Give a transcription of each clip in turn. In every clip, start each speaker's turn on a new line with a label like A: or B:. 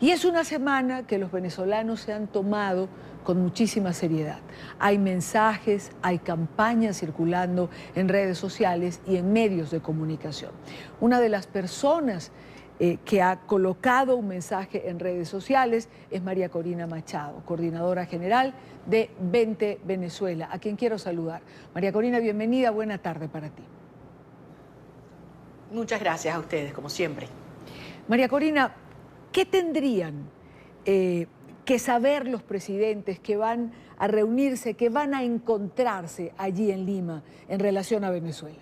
A: Y es una semana que los venezolanos se han tomado con muchísima seriedad. Hay mensajes, hay campañas circulando en redes sociales y en medios de comunicación. Una de las personas que ha colocado un mensaje en redes sociales es María Corina Machado, coordinadora general de 20 Venezuela, a quien quiero saludar. María Corina, bienvenida, buena tarde para ti.
B: Muchas gracias a ustedes, como siempre.
A: María Corina, ¿qué tendrían que saber los presidentes que van a reunirse, que van a encontrarse allí en Lima en relación a Venezuela?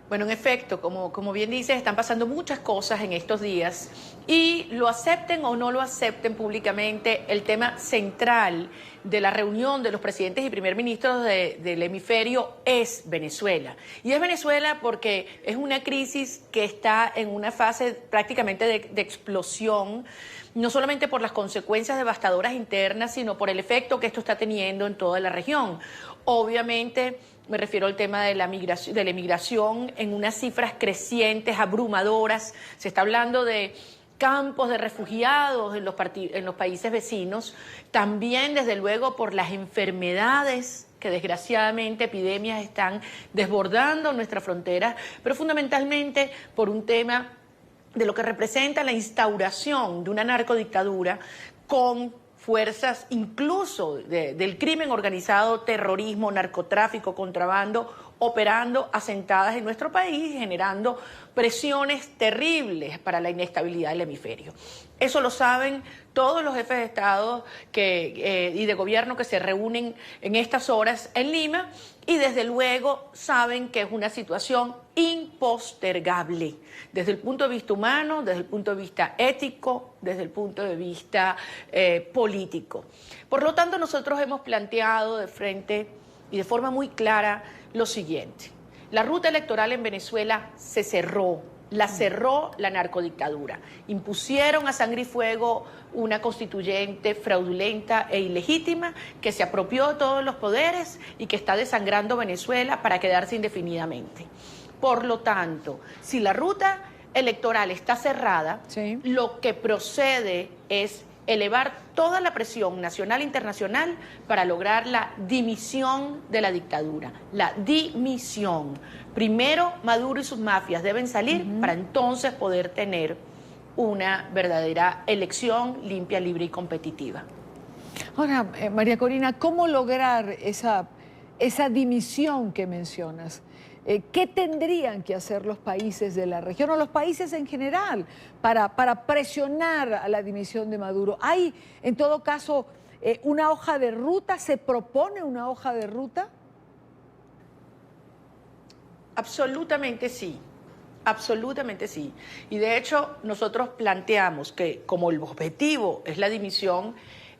B: Bueno, en efecto, como bien dices, están pasando muchas cosas en estos días y lo acepten o no lo acepten públicamente, el tema central de la reunión de los presidentes y primer ministros del hemisferio es Venezuela. Y es Venezuela porque es una crisis que está en una fase prácticamente de explosión, no solamente por las consecuencias devastadoras internas, sino por el efecto que esto está teniendo en toda la región. Obviamente, me refiero al tema de la emigración en unas cifras crecientes, abrumadoras. Se está hablando de campos de refugiados en los países vecinos. También, desde luego, por las enfermedades que desgraciadamente epidemias están desbordando nuestras fronteras, pero fundamentalmente por un tema de lo que representa la instauración de una narcodictadura con fuerzas incluso del crimen organizado, terrorismo, narcotráfico, contrabando, operando asentadas en nuestro país y generando presiones terribles para la inestabilidad del hemisferio. Eso lo saben todos los jefes de Estado y de gobierno que se reúnen en estas horas en Lima y desde luego saben que es una situación impostergable desde el punto de vista humano, desde el punto de vista ético, desde el punto de vista político. Por lo tanto, nosotros hemos planteado de frente y de forma muy clara lo siguiente. La ruta electoral en Venezuela se cerró. La cerró la narcodictadura. Impusieron a sangre y fuego una constituyente fraudulenta e ilegítima que se apropió de todos los poderes y que está desangrando Venezuela para quedarse indefinidamente. Por lo tanto, si la ruta electoral está cerrada, sí, lo que procede es elevar toda la presión nacional e internacional para lograr la dimisión de la dictadura. La dimisión. Primero, Maduro y sus mafias deben salir para entonces poder tener una verdadera elección limpia, libre y competitiva.
A: Ahora, María Corina, ¿cómo lograr esa dimisión que mencionas? ¿Qué tendrían que hacer los países de la región o los países en general para presionar a la dimisión de Maduro? ¿Hay, en todo caso, una hoja de ruta? ¿Se propone una hoja de ruta?
B: Absolutamente sí. Absolutamente sí. Y de hecho, nosotros planteamos que como el objetivo es la dimisión,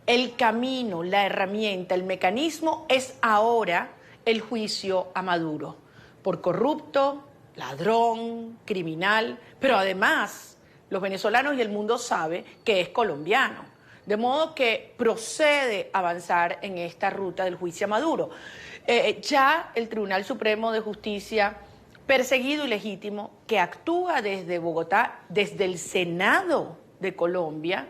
B: el camino, la herramienta, el mecanismo es ahora el juicio a Maduro por corrupto, ladrón, criminal, pero además los venezolanos y el mundo sabe que es colombiano. De modo que procede avanzar en esta ruta del juicio a Maduro. Ya el Tribunal Supremo de Justicia, perseguido y legítimo, que actúa desde Bogotá, desde el Senado de Colombia,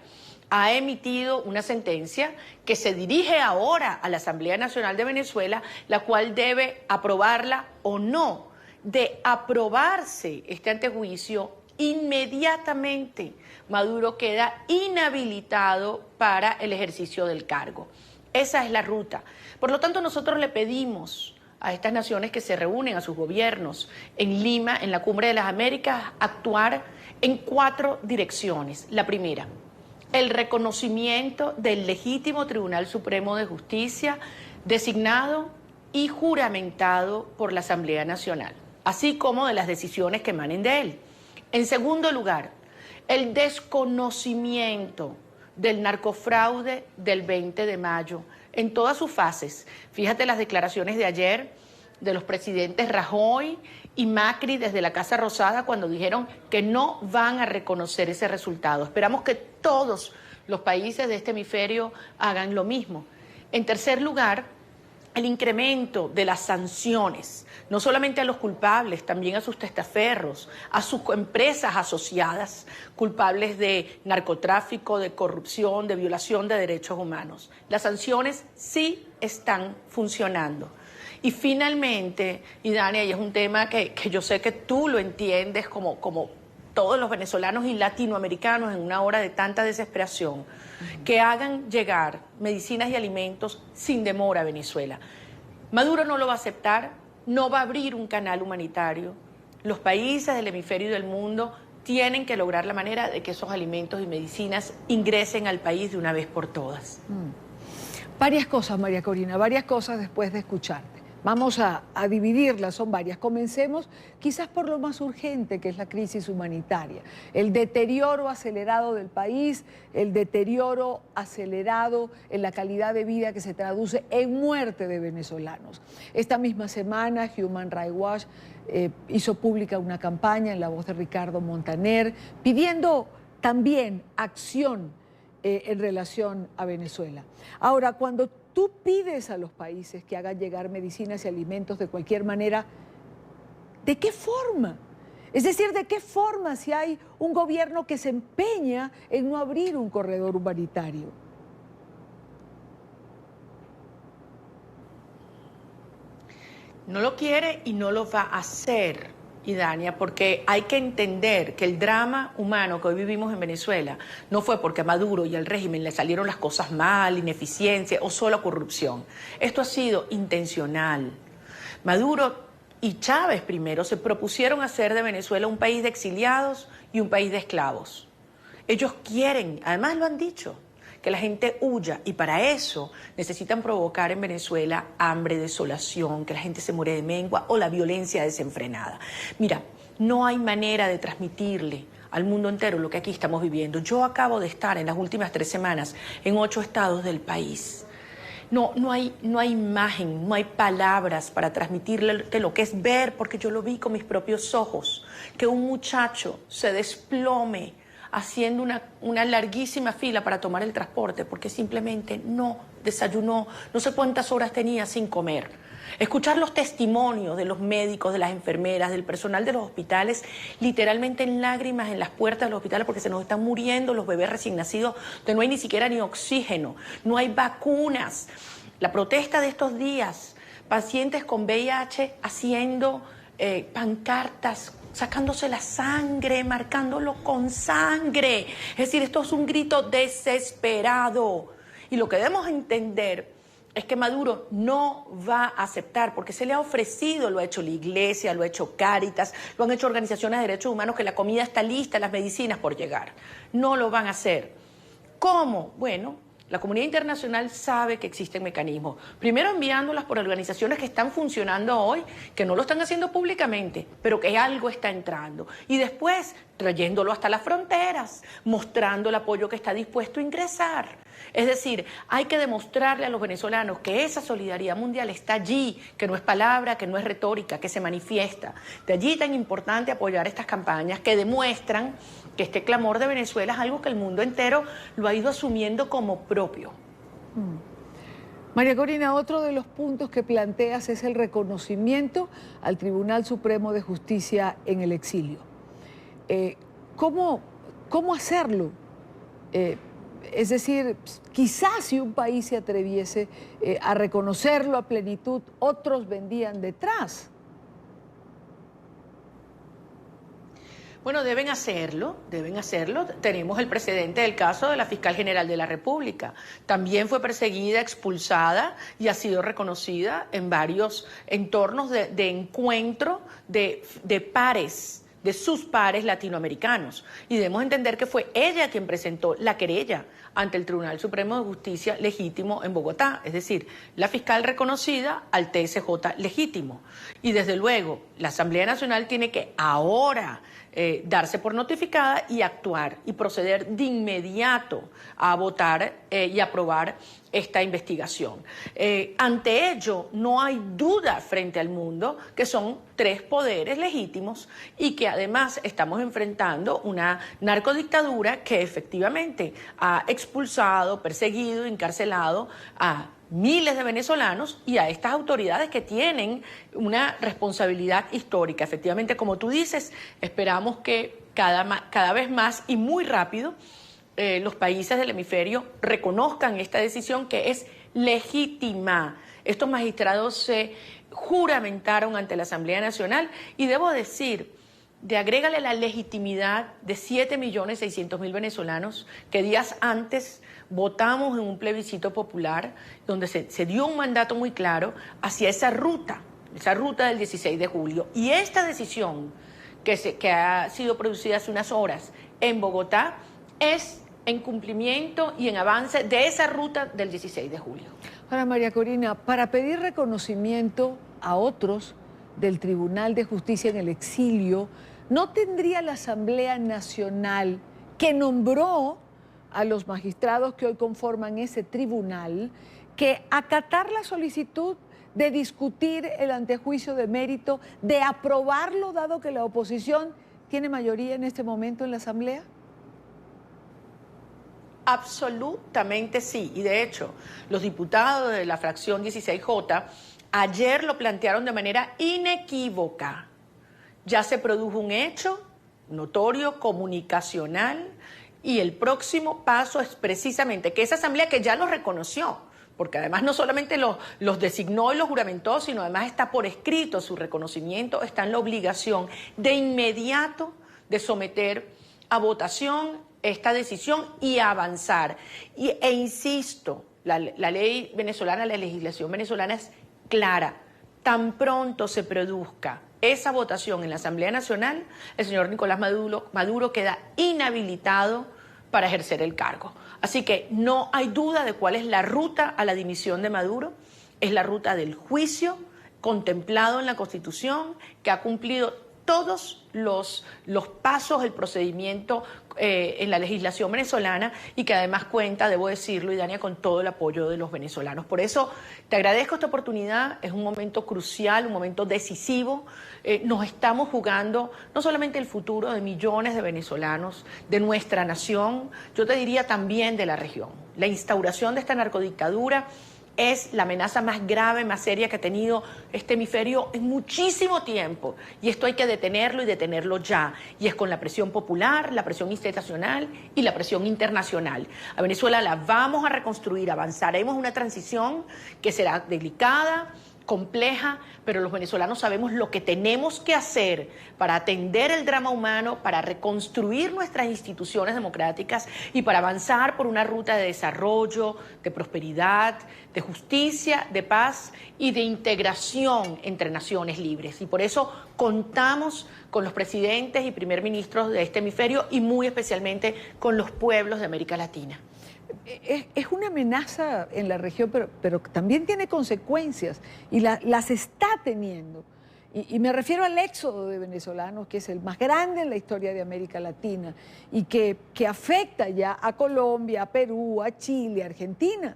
B: ha emitido una sentencia que se dirige ahora a la Asamblea Nacional de Venezuela, la cual debe aprobarla o no. De aprobarse este antejuicio, inmediatamente Maduro queda inhabilitado para el ejercicio del cargo. Esa es la ruta. Por lo tanto, nosotros le pedimos a estas naciones que se reúnen, a sus gobiernos, en Lima, en la Cumbre de las Américas, actuar en 4 direcciones. La primera, el reconocimiento del legítimo Tribunal Supremo de Justicia designado y juramentado por la Asamblea Nacional, así como de las decisiones que emanen de él. En segundo lugar, el desconocimiento del narcofraude del 20 de mayo en todas sus fases. Fíjate las declaraciones de ayer de los presidentes Rajoy y Macri desde la Casa Rosada cuando dijeron que no van a reconocer ese resultado. Esperamos que todos los países de este hemisferio hagan lo mismo. En tercer lugar, el incremento de las sanciones, no solamente a los culpables, también a sus testaferros, a sus empresas asociadas, culpables de narcotráfico, de corrupción, de violación de derechos humanos. Las sanciones sí están funcionando. Y finalmente, y Dania, y es un tema que yo sé que tú lo entiendes como todos los venezolanos y latinoamericanos en una hora de tanta desesperación, que hagan llegar medicinas y alimentos sin demora a Venezuela. Maduro no lo va a aceptar, no va a abrir un canal humanitario. Los países del hemisferio y del mundo tienen que lograr la manera de que esos alimentos y medicinas ingresen al país de una vez por todas.
A: Varias cosas, María Corina, varias cosas después de escucharte. Vamos a dividirlas, son varias. Comencemos quizás por lo más urgente, que es la crisis humanitaria. El deterioro acelerado del país, el deterioro acelerado en la calidad de vida que se traduce en muerte de venezolanos. Esta misma semana, Human Rights Watch hizo pública una campaña en la voz de Ricardo Montaner, pidiendo también acción en relación a Venezuela. Ahora, cuando tú pides a los países que hagan llegar medicinas y alimentos de cualquier manera, ¿de qué forma? Es decir, ¿de qué forma si hay un gobierno que se empeña en no abrir un corredor humanitario?
B: No lo quiere y no lo va a hacer, Idania, porque hay que entender que el drama humano que hoy vivimos en Venezuela no fue porque a Maduro y al régimen le salieron las cosas mal, ineficiencia o solo corrupción. Esto ha sido intencional. Maduro y Chávez primero se propusieron hacer de Venezuela un país de exiliados y un país de esclavos. Ellos quieren, además lo han dicho, que la gente huya, y para eso necesitan provocar en Venezuela hambre, desolación, que la gente se muere de mengua o la violencia desenfrenada. Mira, no hay manera de transmitirle al mundo entero lo que aquí estamos viviendo. Yo acabo de estar en las últimas 3 semanas en 8 estados del país. No hay imagen, no hay palabras para transmitirle lo que es ver, porque yo lo vi con mis propios ojos, que un muchacho se desplome haciendo una larguísima fila para tomar el transporte porque simplemente no desayunó, no sé cuántas horas tenía sin comer. Escuchar los testimonios de los médicos, de las enfermeras, del personal de los hospitales, literalmente en lágrimas en las puertas de los hospitales porque se nos están muriendo los bebés recién nacidos, donde no hay ni siquiera ni oxígeno, no hay vacunas. La protesta de estos días, pacientes con VIH haciendo pancartas, sacándose la sangre, marcándolo con sangre. Es decir, esto es un grito desesperado. Y lo que debemos entender es que Maduro no va a aceptar, porque se le ha ofrecido, lo ha hecho la Iglesia, lo ha hecho Cáritas, lo han hecho organizaciones de derechos humanos, que la comida está lista, las medicinas por llegar. No lo van a hacer. ¿Cómo? Bueno, la comunidad internacional sabe que existen mecanismos. Primero enviándolas por organizaciones que están funcionando hoy, que no lo están haciendo públicamente, pero que algo está entrando. Y después trayéndolo hasta las fronteras, mostrando el apoyo que está dispuesto a ingresar. Es decir, hay que demostrarle a los venezolanos que esa solidaridad mundial está allí, que no es palabra, que no es retórica, que se manifiesta. De allí tan importante apoyar estas campañas que demuestran que este clamor de Venezuela es algo que el mundo entero lo ha ido asumiendo como propio.
A: María Corina, otro de los puntos que planteas es el reconocimiento al Tribunal Supremo de Justicia en el exilio. ¿Cómo hacerlo? Es decir, quizás si un país se atreviese a reconocerlo a plenitud, otros vendrían detrás.
B: Bueno, deben hacerlo. Tenemos el precedente del caso de la fiscal general de la República. También fue perseguida, expulsada y ha sido reconocida en varios entornos de encuentro de pares, de sus pares latinoamericanos. Y debemos entender que fue ella quien presentó la querella ante el Tribunal Supremo de Justicia legítimo en Bogotá, es decir, la fiscal reconocida al TSJ legítimo. Y desde luego, la Asamblea Nacional tiene que ahora darse por notificada y actuar y proceder de inmediato a votar y aprobar esta investigación. Ante ello, no hay duda frente al mundo que son 3 poderes legítimos y que además estamos enfrentando una narcodictadura que efectivamente ha expulsado, perseguido, encarcelado a miles de venezolanos y a estas autoridades que tienen una responsabilidad histórica. Efectivamente, como tú dices, esperamos que cada vez más y muy rápido los países del hemisferio reconozcan esta decisión que es legítima. Estos magistrados se juramentaron ante la Asamblea Nacional y debo decir, agrégale la legitimidad de 7.600.000 venezolanos que días antes votamos en un plebiscito popular donde se dio un mandato muy claro hacia esa ruta del 16 de julio. Y esta decisión que ha sido producida hace unas horas en Bogotá es en cumplimiento y en avance de esa ruta del 16 de julio.
A: Ahora, María Corina, para pedir reconocimiento a otros del Tribunal de Justicia en el exilio, ¿no tendría la Asamblea Nacional, que nombró a los magistrados que hoy conforman ese tribunal, que acatar la solicitud de discutir el antejuicio de mérito, de aprobarlo, dado que la oposición tiene mayoría en este momento en la Asamblea?
B: Absolutamente sí. Y de hecho, los diputados de la fracción 16J ayer lo plantearon de manera inequívoca. Ya se produjo un hecho notorio, comunicacional, y el próximo paso es precisamente que esa asamblea que ya los reconoció, porque además no solamente los designó y los juramentó, sino además está por escrito su reconocimiento, está en la obligación de inmediato de someter a votación esta decisión y avanzar. E insisto, la ley venezolana, la legislación venezolana es clara. Tan pronto se produzca esa votación en la Asamblea Nacional, el señor Nicolás Maduro queda inhabilitado para ejercer el cargo. Así que no hay duda de cuál es la ruta a la dimisión de Maduro. Es la ruta del juicio contemplado en la Constitución, que ha cumplido todos los pasos del procedimiento en la legislación venezolana y que además cuenta, debo decirlo, y Dania, con todo el apoyo de los venezolanos. Por eso te agradezco esta oportunidad, es un momento crucial, un momento decisivo. Nos estamos jugando no solamente el futuro de millones de venezolanos, de nuestra nación, yo te diría también de la región. La instauración de esta narcodictadura es la amenaza más grave, más seria que ha tenido este hemisferio en muchísimo tiempo. Y esto hay que detenerlo y detenerlo ya. Y es con la presión popular, la presión institucional y la presión internacional. A Venezuela la vamos a reconstruir, avanzaremos en una transición que será delicada, compleja, pero los venezolanos sabemos lo que tenemos que hacer para atender el drama humano, para reconstruir nuestras instituciones democráticas y para avanzar por una ruta de desarrollo, de prosperidad, de justicia, de paz y de integración entre naciones libres. Y por eso contamos con los presidentes y primer ministros de este hemisferio y muy especialmente con los pueblos de América Latina.
A: Es una amenaza en la región, pero también tiene consecuencias y las está teniendo. Y me refiero al éxodo de venezolanos, que es el más grande en la historia de América Latina y que afecta ya a Colombia, a Perú, a Chile, a Argentina.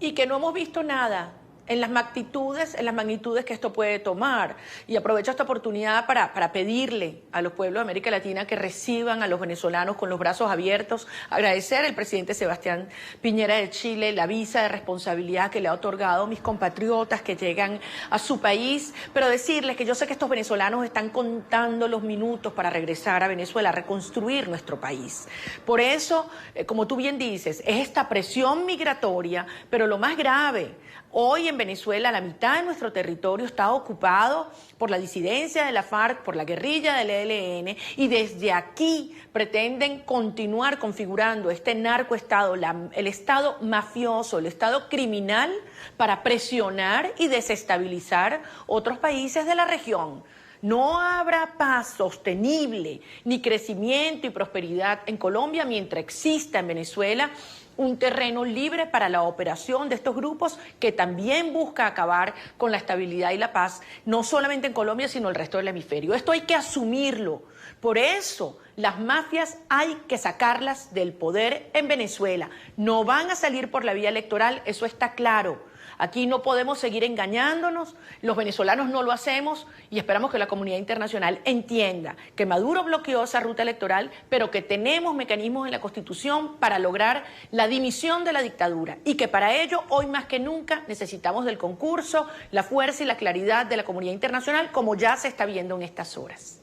B: Y que no hemos visto nada en las magnitudes que esto puede tomar. Y aprovecho esta oportunidad para pedirle a los pueblos de América Latina que reciban a los venezolanos con los brazos abiertos, agradecer al presidente Sebastián Piñera de Chile la visa de responsabilidad que le ha otorgado a mis compatriotas que llegan a su país, pero decirles que yo sé que estos venezolanos están contando los minutos para regresar a Venezuela, a reconstruir nuestro país. Por eso, como tú bien dices, es esta presión migratoria, pero lo más grave, hoy en Venezuela la mitad de nuestro territorio está ocupado por la disidencia de la FARC, por la guerrilla del ELN, y desde aquí pretenden continuar configurando este narcoestado, el estado mafioso, el estado criminal, para presionar y desestabilizar otros países de la región. No habrá paz sostenible, ni crecimiento y prosperidad en Colombia mientras exista en Venezuela un terreno libre para la operación de estos grupos que también busca acabar con la estabilidad y la paz, no solamente en Colombia, sino el resto del hemisferio. Esto hay que asumirlo. Por eso, las mafias hay que sacarlas del poder en Venezuela. No van a salir por la vía electoral, eso está claro. Aquí no podemos seguir engañándonos, los venezolanos no lo hacemos y esperamos que la comunidad internacional entienda que Maduro bloqueó esa ruta electoral, pero que tenemos mecanismos en la Constitución para lograr la dimisión de la dictadura y que para ello, hoy más que nunca, necesitamos del concurso, la fuerza y la claridad de la comunidad internacional, como ya se está viendo en estas horas.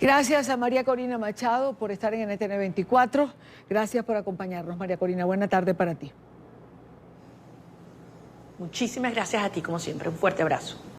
A: Gracias a María Corina Machado por estar en NTN 24. Gracias por acompañarnos, María Corina. Buena tarde para ti.
B: Muchísimas gracias a ti, como siempre. Un fuerte abrazo.